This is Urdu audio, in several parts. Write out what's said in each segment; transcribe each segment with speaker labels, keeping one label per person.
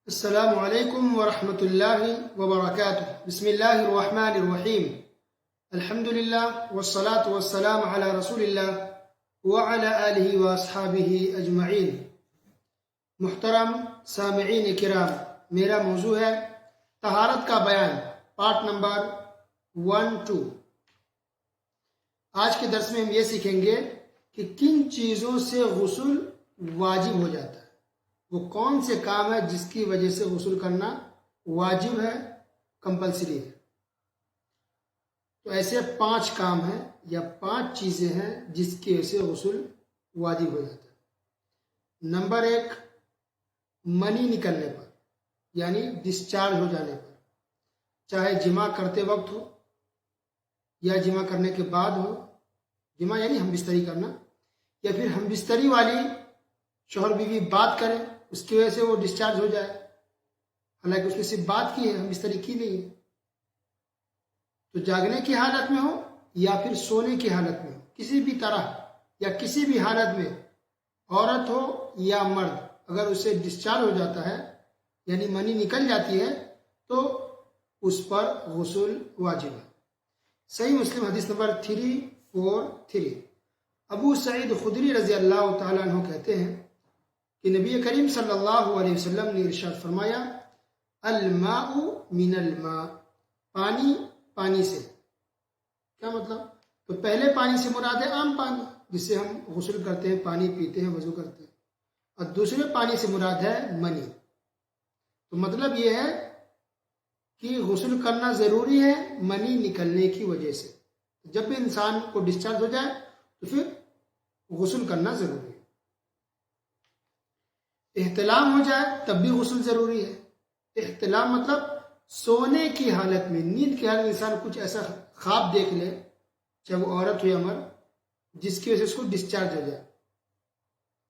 Speaker 1: السلام علیکم ورحمۃ اللہ وبرکاتہ۔ بسم اللہ الرحمن الرحیم۔ الحمد للہ والصلاة والسلام علی رسول اللہ وعلی آلہ واصحابہ اجمعین۔ محترم سامعین کرام، میرا موضوع ہے طہارت کا بیان، پارٹ نمبر 1-2۔ آج کے درس میں ہم یہ سیکھیں گے کہ کن چیزوں سے غسل واجب ہو جاتا ہے، وہ کون سے کام ہے جس کی وجہ سے غسل کرنا واجب ہے، کمپلسری ہے۔ تو ایسے 5 کام ہیں یا 5 چیزیں ہیں جس کی وجہ سے غسل واجب ہو جاتا ہے۔ نمبر 1، منی نکلنے پر، یعنی ڈسچارج ہو جانے پر، چاہے جماع کرتے وقت ہو یا جماع کرنے کے بعد ہو۔ جماع یعنی ہم بستری کرنا، یا پھر ہم بستری والی شوہر بیوی بات کریں، اس کی وجہ سے وہ ڈسچارج ہو جائے، حالانکہ اس نے صرف بات کی ہے، ہم بستری کی نہیں ہے۔ تو جاگنے کی حالت میں ہو یا پھر سونے کی حالت میں ہو، کسی بھی طرح یا کسی بھی حالت میں، عورت ہو یا مرد، اگر اسے ڈسچارج ہو جاتا ہے یعنی منی نکل جاتی ہے تو اس پر غسل واجب ہے۔ صحیح مسلم حدیث نمبر 343۔ ابو سعید خدری رضی اللہ تعالیٰ عنہ کہتے ہیں کہ نبی کریم صلی اللہ علیہ وسلم نے ارشاد فرمایا، الماء من الماء، پانی پانی سے۔ کیا مطلب؟ تو پہلے پانی سے مراد ہے عام پانی جس سے ہم غسل کرتے ہیں، پانی پیتے ہیں، وضو کرتے ہیں، اور دوسرے پانی سے مراد ہے منی۔ تو مطلب یہ ہے کہ غسل کرنا ضروری ہے منی نکلنے کی وجہ سے۔ جب بھی انسان کو ڈسچارج ہو جائے تو پھر غسل کرنا ضروری ہے۔ احتلام ہو جائے تب بھی غسل ضروری ہے۔ احتلام مطلب سونے کی حالت میں، نیند کی حالت میں انسان کچھ ایسا خواب دیکھ لے، چاہے وہ عورت ہو یا مرد، جس کی وجہ سے اس کو ڈسچارج ہو جائے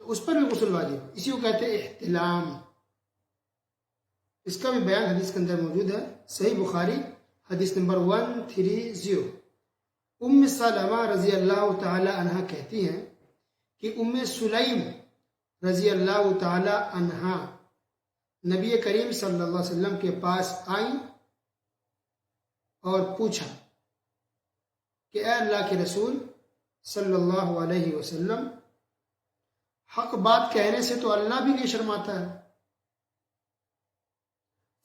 Speaker 1: تو اس پر بھی غسل واجب ہے، اسی کو کہتے ہیں احتلام۔ اس کا بھی بیان حدیث کے اندر موجود ہے، صحیح بخاری حدیث نمبر 130۔ ام سلمہ رضی اللہ تعالی عنہ کہتی ہیں کہ ام سلیم رضی اللہ تعالی عنہا نبی کریم صلی اللہ علیہ وسلم کے پاس آئیں اور پوچھا کہ اے اللہ کے رسول صلی اللہ علیہ وسلم، حق بات کہنے سے تو اللہ بھی نہیں شرماتا ہے،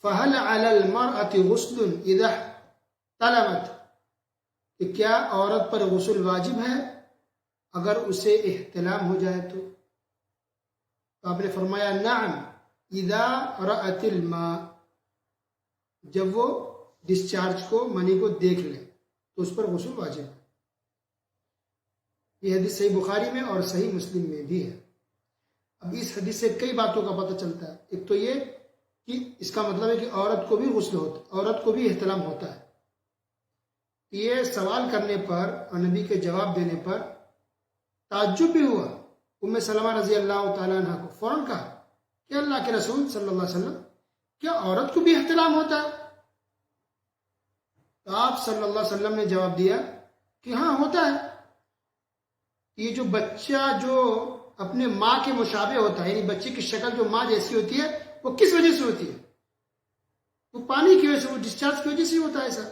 Speaker 1: فَهَلْ عَلَى الْمَرْأَةِ غُسْلٌ إِذَا احْتَلَمَتْ، کہ کیا عورت پر غسل واجب ہے اگر اسے احتلام ہو جائے تو آپ نے فرمایا نعم اذا رأت الماء، جب وہ ڈسچارج کو، منی کو دیکھ لے تو اس پر غسل واجب ہے۔ یہ حدیث صحیح بخاری میں اور صحیح مسلم میں بھی ہے۔ اب اس حدیث سے کئی باتوں کا پتہ چلتا ہے۔ ایک تو یہ کہ اس کا مطلب ہے کہ عورت کو بھی غسل ہوتا ہے، عورت کو بھی احتلام ہوتا ہے۔ یہ سوال کرنے پر اور نبی کے جواب دینے پر تعجب بھی ہوا۔ ام سلمہ رضی اللہ تعالیٰ عنہ کو فوراً کہا کہ اللہ کے رسول صلی اللہ علیہ وسلم، کیا عورت کو بھی احتلام ہوتا ہے؟ تو آپ صلی اللہ علیہ وسلم نے جواب دیا کہ ہاں ہوتا ہے۔ یہ جو بچہ جو اپنے ماں کے مشابہ ہوتا ہے، یعنی بچے کی شکل جو ماں جیسی ہوتی ہے، وہ کس وجہ سے ہوتی ہے؟ وہ پانی کی وجہ سے، وہ ڈسچارج کی وجہ سے ہوتا ہے ایسا۔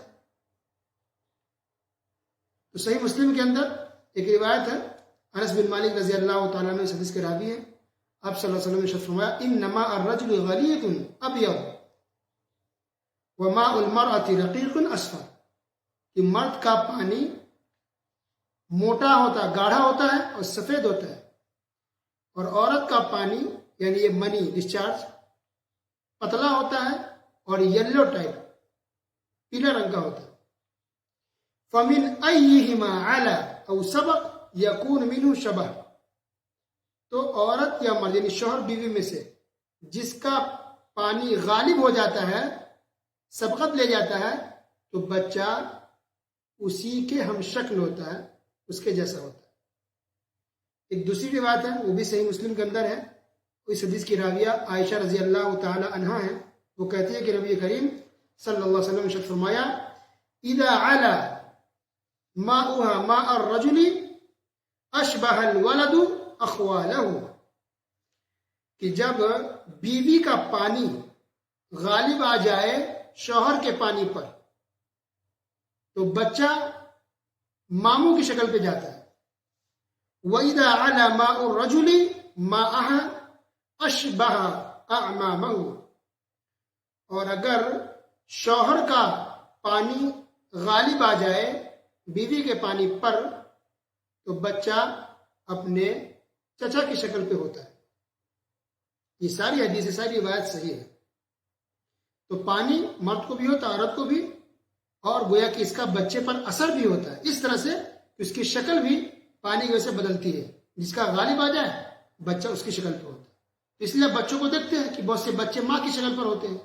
Speaker 1: تو صحیح مسلم کے اندر ایک روایت ہے، انس بن مالک رضی اللہ تعالیٰ عنہ اس حدیث کے راوی ہیں، آپ صلی اللہ علیہ وسلم نے فرمایا انما الرجل غلیظ ابیض وماء المرأة رقیق اصفر، کہ مرد کا پانی موٹا ہوتا ہے، گاڑھا ہوتا ہے اور سفید ہوتا ہے، اور عورت کا پانی یعنی یہ منی ڈسچارج پتلا ہوتا ہے اور یلو ٹائپ، پیلا رنگ کا ہوتا ہے۔ فَمِنْ أَيِّهِمَا عَلَى أَوْ سَبَقْ یکون منہ شبہ، تو عورت یا مرد یعنی شوہر بیوی میں سے جس کا پانی غالب ہو جاتا ہے، سبقت لے جاتا ہے، تو بچہ اسی کے ہم شکل ہوتا ہے، اس کے جیسا ہوتا ہے۔ ایک دوسری روایت ہے، وہ بھی صحیح مسلم کے اندر ہے، اس حدیث کی راویہ عائشہ رضی اللہ تعالی عنہا ہے۔ وہ کہتی ہے کہ نبی کریم صلی اللہ علیہ وسلم نے فرمایا اذا علا ماؤها ماء الرجل اشبہ الولد اخوالہ، کہ جب بیوی کا پانی غالب آ جائے شوہر کے پانی پر تو بچہ ماموں کی شکل پہ جاتا ہے. وَإِذَا عَلَى مَاءُ الرَّجُلِ مَاءَهَا أَشْبَهَ أَعْمَامَهُ. اور اگر شوہر کا پانی غالب آ جائے بیوی کے پانی پر تو بچہ اپنے چچا کی شکل پہ ہوتا ہے. یہ ساری حدیث ساری روایت صحیح ہے. تو پانی مرد کو بھی ہوتا ہے عورت کو بھی, اور گویا کہ اس کا بچے پر اثر بھی ہوتا ہے اس طرح سے کہ اس کی شکل بھی پانی کی وجہ سے بدلتی ہے. جس کا غالب آ جائے بچہ اس کی شکل پہ ہوتا ہے. اس لیے بچوں کو دیکھتے ہیں کہ بہت سے بچے ماں کی شکل پر ہوتے ہیں,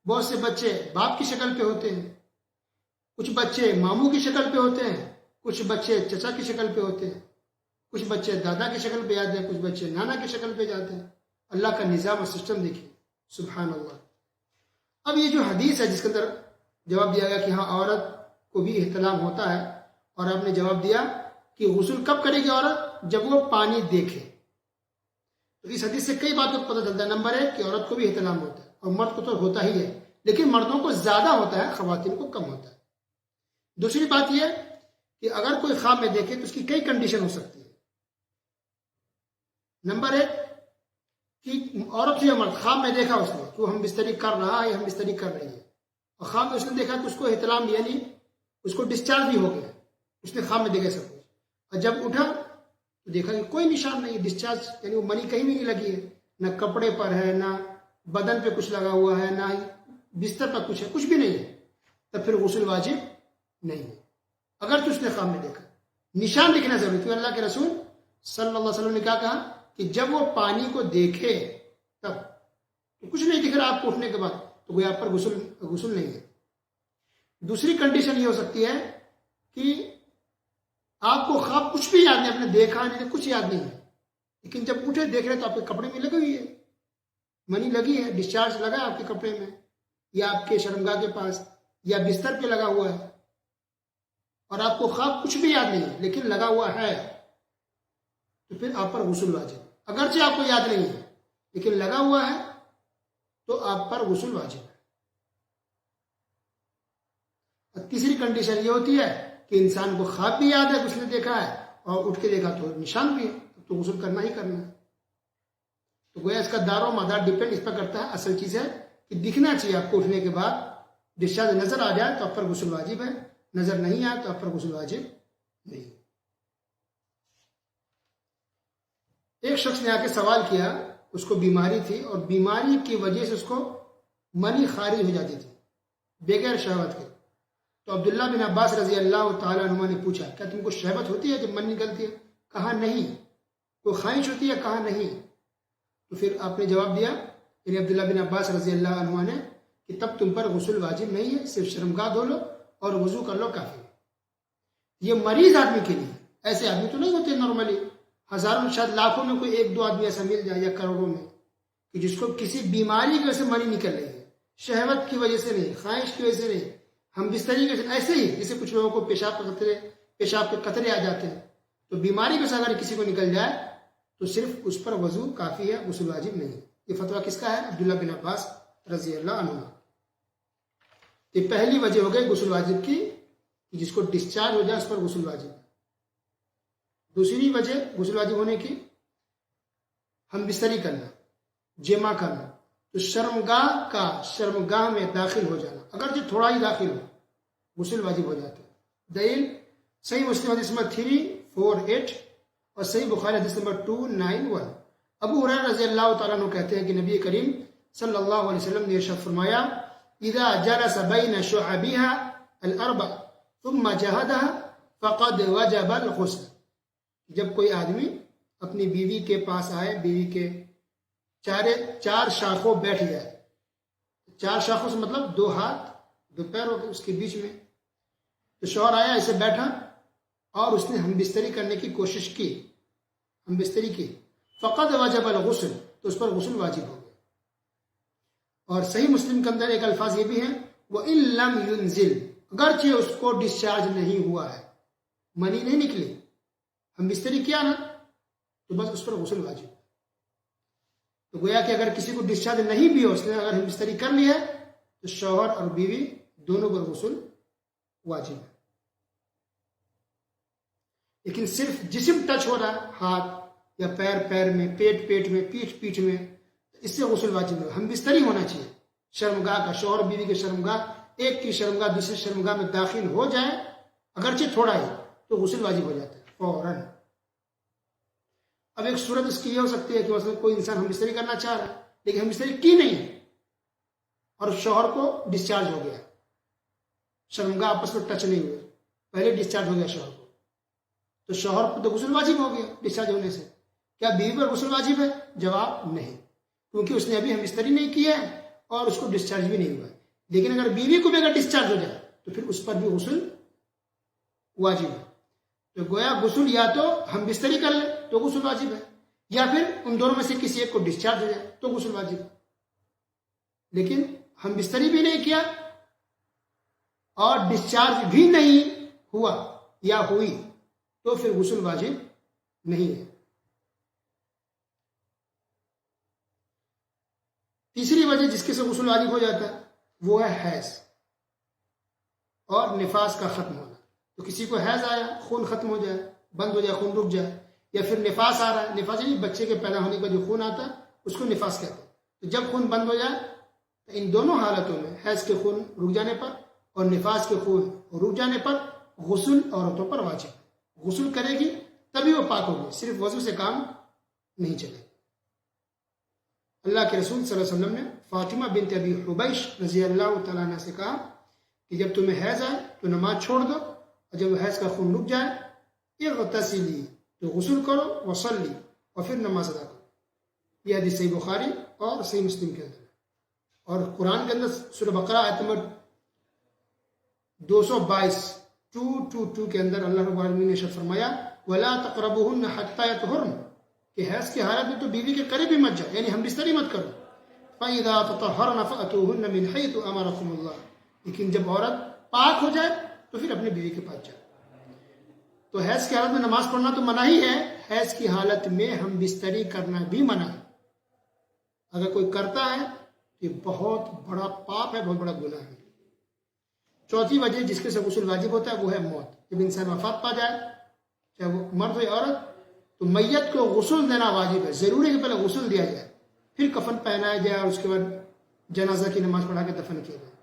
Speaker 1: بہت سے بچے باپ کی شکل پہ ہوتے ہیں, کچھ بچے ماموں کی شکل پہ ہوتے ہیں, کچھ بچے چچا کی شکل پہ ہوتے ہیں, کچھ بچے دادا کی شکل پہ جاتے ہیں, کچھ بچے نانا کی شکل پہ جاتے ہیں. اللہ کا نظام اور سسٹم دیکھیے, سبحان اللہ. اب یہ جو حدیث ہے جس کے اندر جواب دیا گیا کہ ہاں عورت کو بھی احتلام ہوتا ہے, اور آپ نے جواب دیا کہ غسل کب کرے گی عورت؟ جب وہ پانی دیکھے. تو اس حدیث سے کئی باتوں کو پتہ چلتا ہے. نمبر 1 کہ عورت کو بھی احتلام ہوتا ہے, اور مرد کو تو ہوتا ہی ہے, لیکن مردوں کو زیادہ ہوتا ہے, خواتین کو کم ہوتا ہے. دوسری بات یہ کہ اگر کوئی خواب میں دیکھے تو اس کی کئی کنڈیشن ہو سکتی ہے. نمبر 1 کہ عورت یا مرد خواب میں دیکھا اس نے کہ وہ ہم بستری کر رہا ہے یا ہم بستری کر رہی ہے, اور خواب میں اس نے دیکھا کہ اس کو احتلام یعنی اس کو ڈسچارج بھی ہو گیا, اس نے خواب میں دیکھا سب کچھ, اور جب اٹھا تو دیکھا کہ کوئی نشان نہیں, ڈسچارج یعنی وہ منی کہیں بھی نہیں لگی ہے, نہ کپڑے پر ہے, نہ بدن پہ کچھ لگا ہوا ہے, نہ بستر پر کچھ ہے, کچھ بھی نہیں ہے, تب پھر غسل واجب نہیں ہے. اگر تو اس نے خواب میں دیکھا, نشان دکھنا ضروری, کیونکہ اللہ کے رسول صلی اللہ علیہ وسلم نے کیا کہا کہ جب وہ پانی کو دیکھے تب, تو کچھ نہیں دکھ رہا آپ کو اٹھنے کے بعد, تو کوئی آپ پر غسل نہیں ہے. دوسری کنڈیشن یہ ہو سکتی ہے کہ آپ کو خواب کچھ بھی یاد نہیں, آپ نے دیکھا نہیں, کچھ یاد نہیں ہے, لیکن جب اٹھے دیکھ رہے تو آپ کے کپڑے میں لگی ہوئی ہے, منی لگی ہے, ڈسچارج لگا آپ کے کپڑے میں, یا آپ کے شرمگاہ کے پاس, یا بستر پہ لگا ہوا ہے, اور آپ کو خواب کچھ بھی یاد نہیں ہے لیکن لگا ہوا ہے, تو پھر آپ پر غسل واجب. اگرچہ آپ کو یاد نہیں ہے لیکن لگا ہوا ہے تو آپ پر غسل واجب ہے. اور تیسری کنڈیشن یہ ہوتی ہے کہ انسان کو خواب بھی یاد ہے, اس نے دیکھا ہے, اور اٹھ کے دیکھا تو نشان بھی ہے, تو غسل کرنا ہی کرنا ہے. تو گویا اس کا دار و مدار ڈیپینڈ اس پر کرتا ہے. اصل چیز ہے کہ دکھنا چاہیے آپ کو اٹھنے کے بعد, ڈسچارج نظر آ جائے تو آپ پر غسل واجب ہے, نظر نہیں آئے تو آپ پر غسل واجب نہیں. ایک شخص نے آ کے سوال کیا, اس کو بیماری تھی اور بیماری کی وجہ سے اس کو منی خارج ہو جاتی تھی بغیر شہوت کے. تو عبداللہ بن عباس رضی اللہ تعالیٰ عنہ نے پوچھا کیا تم کو شہوت ہوتی ہے جب منی نکلتی ہے؟ کہا نہیں. کوئی خواہش ہوتی ہے؟ کہا نہیں. تو پھر آپ نے جواب دیا, یعنی عبداللہ بن عباس رضی اللہ عنہ نے, کہ تب تم پر غسل واجب نہیں ہے, صرف شرمگاہ دھو لو اور وضو کر لو, کافی. یہ مریض آدمی کے لیے, ایسے آدمی تو نہیں ہوتے نارملی, ہزاروں شاید لاکھوں میں کوئی 1-2 آدمی ایسا مل جائے, یا کروڑوں میں, کہ جس کو کسی بیماری کی وجہ سے منی نکل رہی ہے, شہوت کی وجہ سے نہیں, خواہش کی وجہ سے نہیں, ہم بستری کے ایسے ہی جیسے کچھ لوگوں کو پیشاب کے قطرے آ جاتے ہیں, تو بیماری کے اگر کسی کو نکل جائے تو صرف اس پر وضو کافی ہے, غسل واجب نہیں. یہ فتویٰ کس کا ہے؟ عبداللہ بن عباس رضی اللہ عنہ. یہ پہلی وجہ ہو گئی غسل واجب کی, کہ جس کو ڈسچارج ہو جائے اس پر غسل واجب. دوسری وجہ غسل واجب ہونے کی, ہم بستری کرنا, جمع کرنا, تو شرمگاہ میں داخل ہو جانا, اگرچہ تھوڑا ہی داخل ہو, غسل واجب ہو جاتا ہے. دلیل صحیح مسلم حدیث نمبر 348 اور صحیح بخاری حدیث نمبر 291. ابو ہریرہ رضی اللہ تعالیٰ عنہ کہتے ہیں کہ نبی کریم صلی اللہ علیہ وسلم نے ارشاد فرمایا, اذا جلس بین شعبها الاربع ثم جہدها فقد وجب الغسل. جب کوئی آدمی اپنی بیوی کے پاس آئے, بیوی کے چار شاخوں بیٹھ جائے, 4 شاخوں سے مطلب 2 ہاتھ 2 پیر ہو اس کے بیچ میں, تو شوہر آیا ایسے بیٹھا اور اس نے ہم بستری کرنے کی کوشش کی, ہم بستری کی, فقد وجب الغسل, تو اس پر غسل واجب ہو گیا. اور صحیح مسلم کے اندر ایک الفاظ یہ بھی ہے, وَإِن لَمْ يُنزِلْ, اگرچہ اس کو ڈسچارج نہیں ہوا ہے, منی نہیں نکلی, ہم بستری کیا نا, تو بس اس پر غسل واجب. تو گویا کہ اگر کسی کو ڈسچارج نہیں بھی ہو، اس نے اگر ہم بستری کر لی ہے تو شوہر اور بیوی دونوں پر غسل واجب ہے. لیکن صرف جسم ٹچ ہو رہا ہے، ہاتھ یا پیر میں، پیٹ میں، پیٹھ میں، اس سے غسل واجب ہے. ہم بستری ہونا چاہیے شرمگاہ کا، شوہر بیوی کے شرمگاہ، ایک کی شرمگاہ دوسری شرمگاہ میں داخل ہو جائے اگرچہ تھوڑا ہی تو غسل واجب ہو جاتا ہے فوراً. اب ایک صورت اس کی یہ ہو سکتی ہے کہ مثلا کوئی انسان ہم بستری کرنا چاہ رہا ہے لیکن ہم بستری کی نہیں ہے اور شوہر کو ڈسچارج ہو گیا، شرمگاہ آپس میں ٹچ نہیں ہوئے، پہلے ڈسچارج ہو گیا شوہر کو، تو شوہر کو تو غسل واجب ہو گیا ڈسچارج ہونے سے. کیا بیوی پر غسل واجب ہے؟ جواب نہیں، کیونکہ اس نے ابھی ہم بستری نہیں کی ہے اور اس کو ڈسچارج بھی نہیں ہوا ہے. لیکن اگر بیوی کو بھی اگر ڈسچارج ہو جائے تو پھر اس پر بھی غسل واجب ہے. تو گویا غسل یا تو ہم بستری کر لیں تو غسل واجب ہے، یا پھر ان دونوں میں سے کسی ایک کو ڈسچارج ہو جائے تو غسل واجب ہے. لیکن ہم بستری بھی نہیں کیا اور ڈسچارج بھی نہیں ہوا یا ہوئی تو پھر غسل واجب نہیں ہے. تیسری وجہ جس کے سے غسل واجب ہو جاتا ہے وہ ہے حیض اور نفاس کا ختم ہونا. تو کسی کو حیض آیا، خون ختم ہو جائے، بند ہو جائے، خون رک جائے، یا پھر نفاس آ رہا ہے، نفاس یعنی بچے کے پیدا ہونے کا جو خون آتا ہے اس کو نفاس کہتے ہیں. تو جب خون بند ہو جائے تو ان دونوں حالتوں میں حیض کے خون رک جانے پر اور نفاس کے خون رک جانے پر غسل عورتوں پر واجب ہے. غسل کرے گی تبھی وہ پاک ہوگی، صرف وضو سے کام نہیں چلے. اللہ کے رسول صلی اللہ علیہ وسلم نے فاطمہ بنت ابی حبیش رضی اللہ تعالیٰ عنہ سے کہا کہ جب تمہیں حیض آئے تو نماز چھوڑ دو، اور جب حیض کا خون رک جائے اغتسلی تو غسل کرو، وصلی اور پھر نماز ادا کرو. یہ حدیث صحیح بخاری اور صحیح مسلم کے اندر. اور قرآن کے اندر سورہ بقرہ آیت نمبر 222 کے اندر اللہ رب العالمین نے ارشاد فرمایا وَلَا تَقْرَبُوهُنَّ حَتَّى يَطْهُرْنَ کہ حیض کی حالت میں تو بیوی کے قریب بھی مت جاؤ، یعنی ہم بستری مت کرو. فَإِذَا تَطَهَّرْنَ فَأْتُوهُنَّ مِنْ حَيْثُ أَمَرَكُمُ اللَّهُ لیکن جب عورت پاک ہو جائے تو پھر اپنی بیوی کے پاس جائے. تو حیض کی حالت میں نماز پڑھنا تو منع ہی ہے، حیض کی حالت میں ہم بستری کرنا بھی منع ہے. اگر کوئی کرتا ہے تو یہ بہت بڑا پاپ ہے، بہت بڑا گناہ ہے. چوتھی وجہ جس کے سے غسل واجب ہوتا ہے وہ ہے موت. جب انسان وفات پا جائے چاہے وہ مرد ہو یا عورت تو میت کو غسل دینا واجب ہے. ضروری ہے کہ پہلے غسل دیا جائے، پھر کفن پہنایا جائے اور اس کے بعد جنازہ کی نماز پڑھا کے دفن کیا جائے.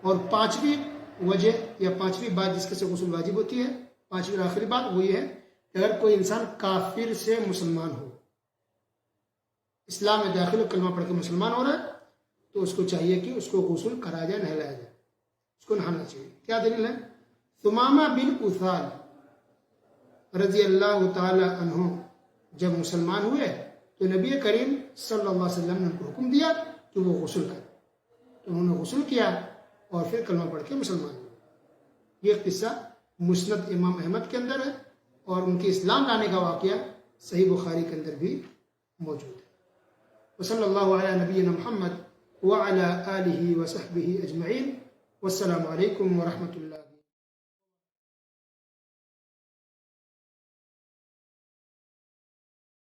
Speaker 1: اور پانچویں وجہ یا پانچویں بات جس کے سے غسل واجب ہوتی ہے، پانچویں اور آخری بات وہ یہ ہے کہ اگر کوئی انسان کافر سے مسلمان ہو، اسلام میں داخل ہو، کلمہ پڑھ کے مسلمان ہو رہا ہے، تو اس کو چاہیے کہ اس کو غسل کرایا جائے، نہلایا جائے، اس کو نہانا چاہیے. کیا دلیل ہے؟ ثمامہ بن اثال رضی اللہ تعالی عنہ جب مسلمان ہوئے تو نبی کریم صلی اللہ علیہ وسلم نے ان کو حکم دیا کہ وہ غسل کرے. تو انہوں نے غسل کیا اور پھر کلمہ پڑھ کے مسلمان ہوئے. یہ قصہ مسند امام احمد کے اندر ہے اور ان کے اسلام لانے کا واقعہ صحیح بخاری کے اندر بھی موجود ہے. وصلی اللہ علی نبینا محمد وعلی آلہ وصحبہ اجمعین. والسلام علیکم ورحمۃ اللہ.